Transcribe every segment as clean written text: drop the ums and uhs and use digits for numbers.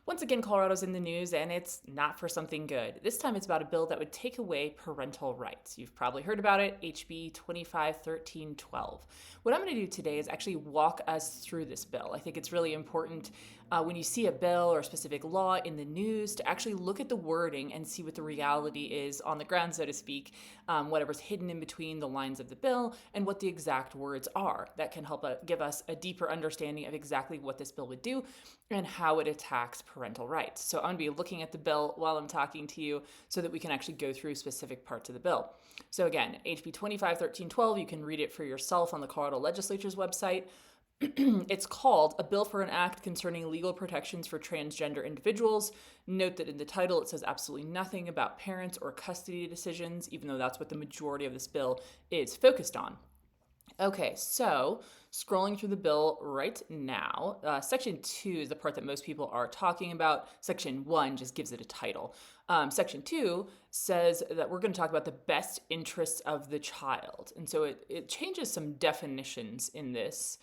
Once again, Colorado's in the news, and it's not for something good. This time it's about a bill that would take away parental rights. You've probably heard about it, HB 251312. What I'm going to do today is actually walk us through this bill. I think it's really important when you see a bill or a specific law in the news to actually look at the wording and see what the reality is on the ground, so to speak, whatever's hidden in between the lines of the bill and what the exact words are. That can help give us a deeper understanding of exactly what this bill would do and how it attacks parental rights. So I'm going to be looking at the bill while I'm talking to you so that we can actually go through specific parts of the bill. So again, HB 251312, you can read it for yourself on the Colorado Legislature's website. It's called A Bill for an Act Concerning Legal Protections for Transgender Individuals. Note that in the title it says absolutely nothing about parents or custody decisions, even though that's what the majority of this bill is focused on. Okay, so scrolling through the bill right now, Section 2 is the part that most people are talking about. Section 1 just gives it a title. Section 2 says that we're going to talk about the best interests of the child. And so it changes some definitions in this.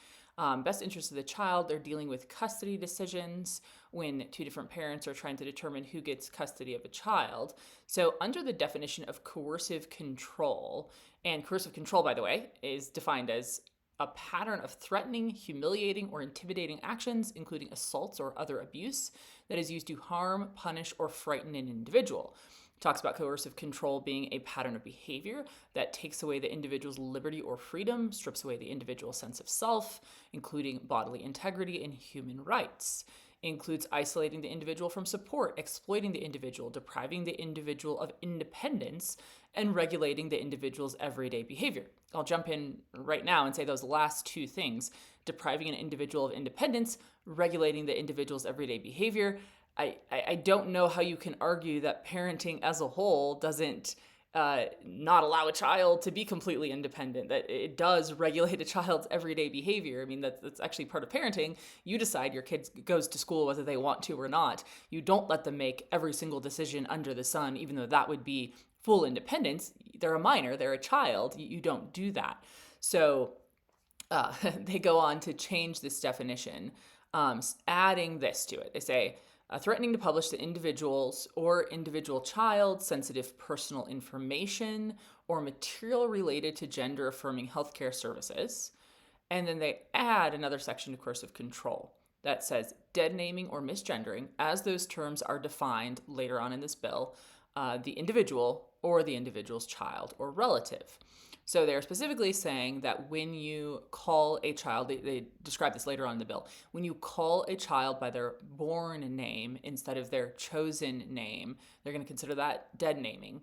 Best interests of the child, they're dealing with custody decisions when two different parents are trying to determine who gets custody of a child. So under the definition of coercive control, and coercive control, by the way, is defined as a pattern of threatening, humiliating, or intimidating actions, including assaults or other abuse, that is used to harm, punish, or frighten an individual. Talks about coercive control being a pattern of behavior that takes away the individual's liberty or freedom, strips away the individual's sense of self, including bodily integrity and human rights. Includes isolating the individual from support, exploiting the individual, depriving the individual of independence, and regulating the individual's everyday behavior. I'll jump in right now and say those last two things, depriving an individual of independence, regulating the individual's everyday behavior. I don't know how you can argue that parenting as a whole doesn't not allow a child to be completely independent, that it does regulate a child's everyday behavior. I mean, that's actually part of parenting. You decide your kid goes to school whether they want to or not. You don't let them make every single decision under the sun, even though that would be full independence. They're a minor, they're a child. You don't do that. So they go on to change this definition, adding this to it. They say, threatening to publish to individuals or individual child sensitive personal information or material related to gender affirming healthcare services. And then they add another section to coercive control that says dead naming or misgendering, as those terms are defined later on in this bill, the individual or the individual's child or relative. So they're specifically saying that when you call a child, they describe this later on in the bill, when you call a child by their born name instead of their chosen name, they're going to consider that dead naming.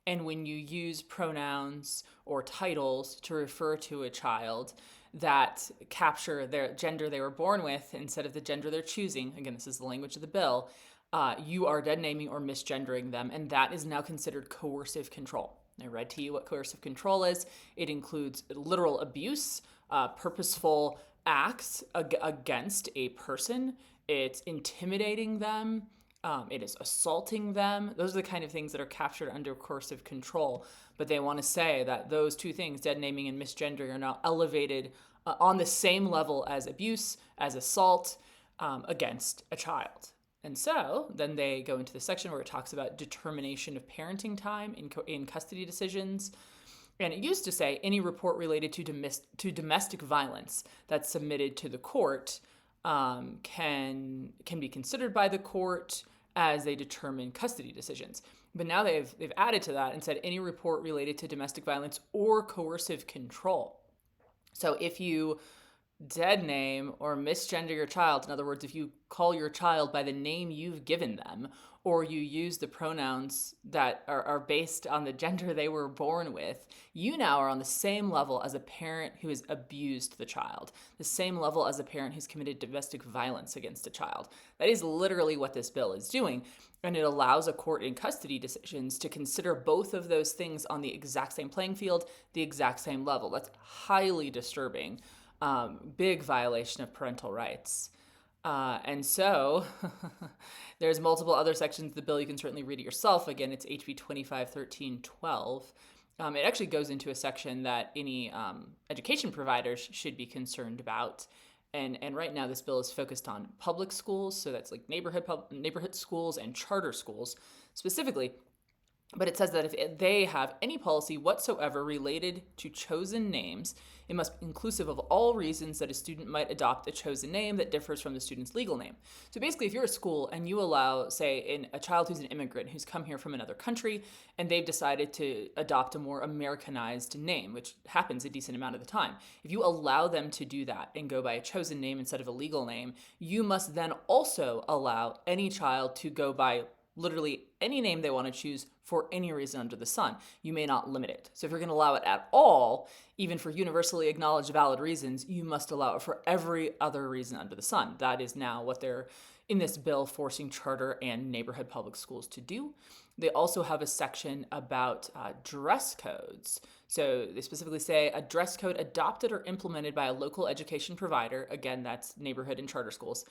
And when you use pronouns or titles to refer to a child that capture their gender they were born with instead of the gender they're choosing, again, this is the language of the bill, you are dead naming or misgendering them, and that is now considered coercive control. I read to you what coercive control is. It includes literal abuse, purposeful acts against a person. It's intimidating them. It is assaulting them. Those are the kind of things that are captured under coercive control. But they want to say that those two things, dead naming and misgendering, are now elevated on the same level as abuse, as assault against a child. And so then they go into the section where it talks about determination of parenting time in custody decisions. And it used to say any report related to domestic violence that's submitted to the court can be considered by the court as they determine custody decisions. But now they've added to that and said any report related to domestic violence or coercive control. So if you dead name or misgender your child, in other words, if you call your child by the name you've given them, or you use the pronouns that are based on the gender they were born with, you now are on the same level as a parent who has abused the child, the same level as a parent who's committed domestic violence against a child. That is literally what this bill is doing, and it allows a court in custody decisions to consider both of those things on the exact same playing field, the exact same level. That's highly disturbing. Big violation of parental rights. And so there's multiple other sections of the bill. You can certainly read it yourself. Again, it's HB 251312. It actually goes into a section that any education providers should be concerned about. And right now this bill is focused on public schools, so that's like neighborhood schools and charter schools specifically. But it says that if they have any policy whatsoever related to chosen names, it must be inclusive of all reasons that a student might adopt a chosen name that differs from the student's legal name. So basically, if you're a school and you allow, say, a child who's an immigrant who's come here from another country and they've decided to adopt a more Americanized name, which happens a decent amount of the time, if you allow them to do that and go by a chosen name instead of a legal name, you must then also allow any child to go by literally any name they want to choose for any reason under the sun. You may not limit it. So if you're going to allow it at all, even for universally acknowledged valid reasons, you must allow it for every other reason under the sun. That is now what they're in this bill forcing charter and neighborhood public schools to do. They also have a section about dress codes. So they specifically say a dress code adopted or implemented by a local education provider, again, that's neighborhood and charter schools,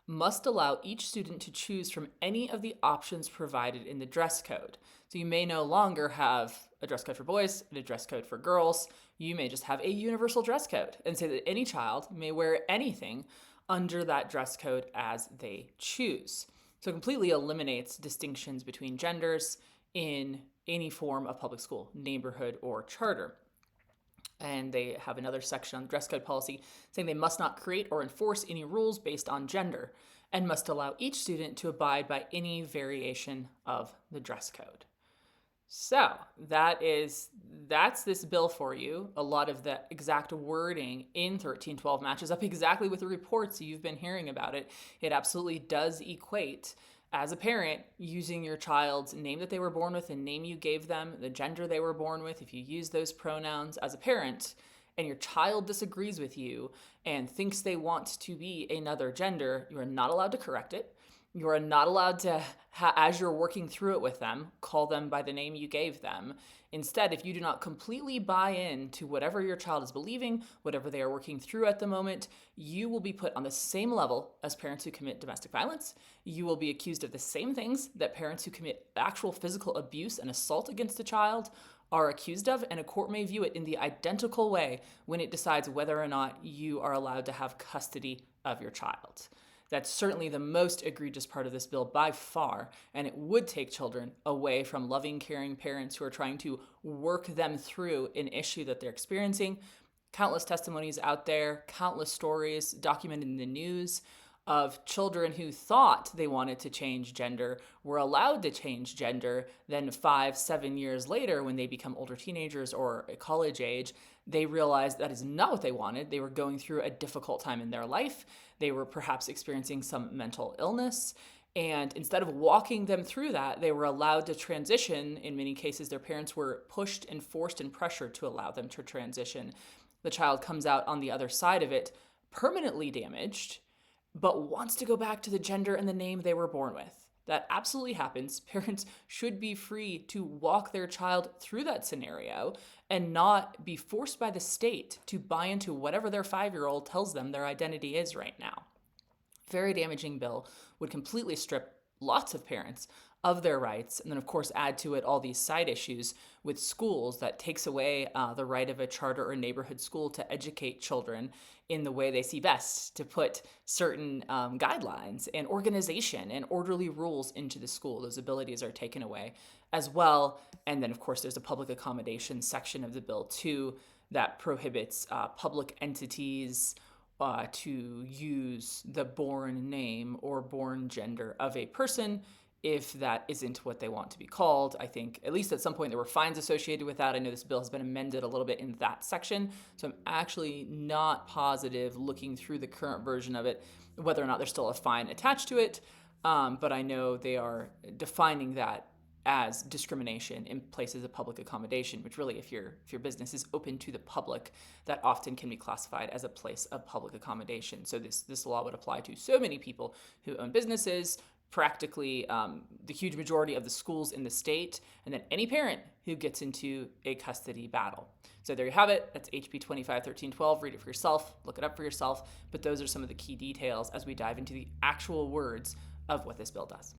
must allow each student to choose from any of the options provided in the dress code. So you may no longer have a dress code for boys and a dress code for girls. You may just have a universal dress code and say that any child may wear anything under that dress code as they choose. So it completely eliminates distinctions between genders in any form of public school, neighborhood or charter. And they have another section on dress code policy saying they must not create or enforce any rules based on gender and must allow each student to abide by any variation of the dress code. So that's this bill for you. A lot of the exact wording in 1312 matches up exactly with the reports you've been hearing about it. It absolutely does equate, as a parent, using your child's name that they were born with, the name you gave them, the gender they were born with. If you use those pronouns as a parent and your child disagrees with you and thinks they want to be another gender, you are not allowed to correct it. You are not allowed to, as you're working through it with them, call them by the name you gave them. Instead, if you do not completely buy in to whatever your child is believing, whatever they are working through at the moment, you will be put on the same level as parents who commit domestic violence. You will be accused of the same things that parents who commit actual physical abuse and assault against a child are accused of, and a court may view it in the identical way when it decides whether or not you are allowed to have custody of your child. That's certainly the most egregious part of this bill by far, and it would take children away from loving, caring parents who are trying to work them through an issue that they're experiencing. Countless testimonies out there, countless stories documented in the news of children who thought they wanted to change gender, were allowed to change gender, then 5-7 years later, when they become older teenagers or at college age, they realized that is not what they wanted. They were going through a difficult time in their life. They were perhaps experiencing some mental illness. And instead of walking them through that, they were allowed to transition. In many cases, their parents were pushed and forced and pressured to allow them to transition. The child comes out on the other side of it permanently damaged, but wants to go back to the gender and the name they were born with. That absolutely happens. Parents should be free to walk their child through that scenario and not be forced by the state to buy into whatever their 5-year-old tells them their identity is right now. Very damaging bill, would completely strip lots of parents of their rights, and then of course add to it all these side issues with schools that takes away the right of a charter or neighborhood school to educate children in the way they see best, to put certain guidelines and organization and orderly rules into the school. Those abilities are taken away as well. And then of course there's a public accommodation section of the bill too that prohibits public entities to use the born name or born gender of a person if that isn't what they want to be called. I think at least at some point there were fines associated with that. I know this bill has been amended a little bit in that section, so I'm actually not positive looking through the current version of it whether or not there's still a fine attached to it, but I know they are defining that as discrimination in places of public accommodation, which really, if your business is open to the public, that often can be classified as a place of public accommodation. So this law would apply to so many people who own businesses, practically the huge majority of the schools in the state, and then any parent who gets into a custody battle. So there you have it. That's HB 251312. Read it for yourself, look it up for yourself, but those are some of the key details as we dive into the actual words of what this bill does.